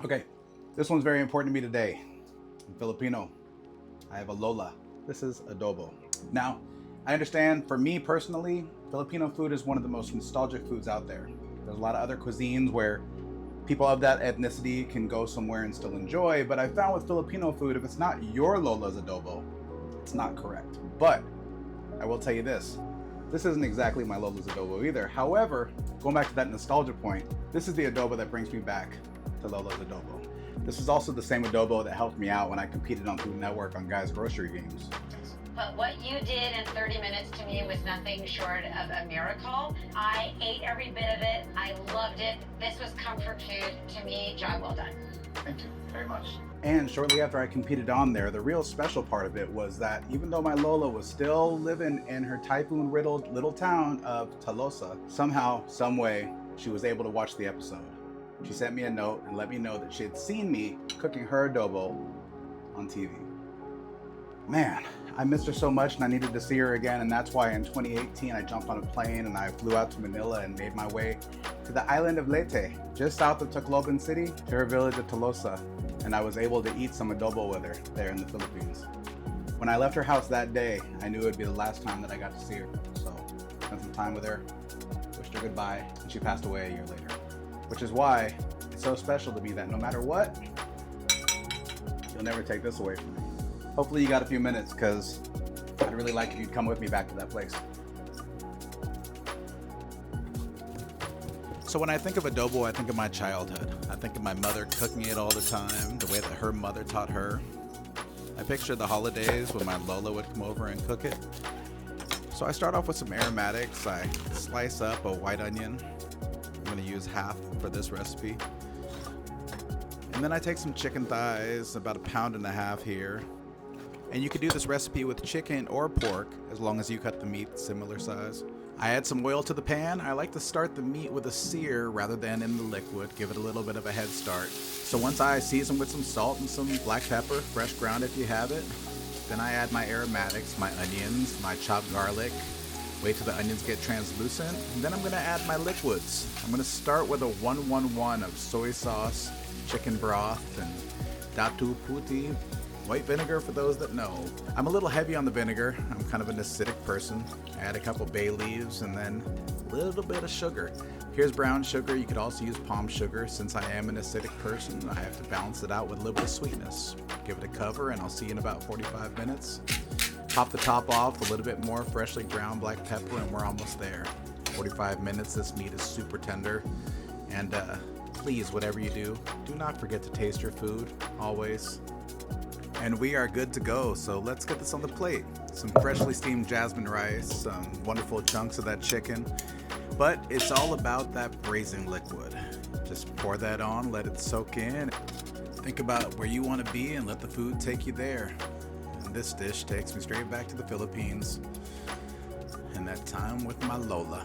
Okay, this one's very important to me today. I'm Filipino. I have a Lola. This is adobo. Now, I understand for me personally, Filipino food is one of the most nostalgic foods out there. There's a lot of other cuisines where people of that ethnicity can go somewhere and still enjoy, but I found with Filipino food, if it's not your Lola's adobo, it's not correct. But I will tell you this isn't exactly my Lola's adobo either. However, going back to that nostalgia point, this is the adobo that brings me back to Lola's adobo. This is also the same adobo that helped me out when I competed on Food Network on Guys Grocery Games. But what you did in 30 minutes to me was nothing short of a miracle. I ate every bit of it. I loved it. This was comfort food to me. Job well done. Thank you very much. And shortly after I competed on there, the real special part of it was that even though my Lola was still living in her typhoon-riddled little town of Tolosa, somehow, some way, she was able to watch the episode. She sent me a note and let me know that she had seen me cooking her adobo on TV. Man, I missed her so much and I needed to see her again, and that's why in 2018 I jumped on a plane and I flew out to Manila and made my way to the island of Leyte, just south of Tacloban city, to her village of Tolosa, and I was able to eat some adobo with her there in the Philippines. When I left her house that day, I knew it would be the last time that I got to see her, so spent some time with her, wished her goodbye, and she passed away a year later. Which is why it's so special to me that no matter what, you'll never take this away from me. Hopefully you got a few minutes, because I'd really like if you'd come with me back to that place. So when I think of adobo, I think of my childhood. I think of my mother cooking it all the time, the way that her mother taught her. I picture the holidays when my Lola would come over and cook it. So I start off with some aromatics. I slice up a white onion. I'm going to use half for this recipe. And then I take some chicken thighs, about 1.5 pounds here. And you could do this recipe with chicken or pork, as long as you cut the meat similar size. I add some oil to the pan. I like to start the meat with a sear rather than in the liquid, give it a little bit of a head start. So once I season with some salt and some black pepper, fresh ground if you have it, then I add my aromatics, my onions, my chopped garlic. Wait till the onions get translucent, and then I'm going to add my liquids. I'm going to start with a 1-1-1 of soy sauce, chicken broth, and datu puti, white vinegar for those that know. I'm a little heavy on the vinegar. I'm kind of an acidic person. I add a couple bay leaves and then a little bit of sugar. Here's brown sugar. You could also use palm sugar. Since I am an acidic person, I have to balance it out with a little bit of sweetness. Give it a cover and I'll see you in about 45 minutes. Pop the top off, a little bit more freshly ground black pepper, and we're almost there. 45 minutes, this meat is super tender. And please, whatever you do not forget to taste your food, always. And we are good to go, so let's get this on the plate. Some freshly steamed jasmine rice, some wonderful chunks of that chicken. But it's all about that braising liquid. Just pour that on, let it soak in. Think about where you want to be and let the food take you there. This dish takes me straight back to the Philippines and that time with my Lola.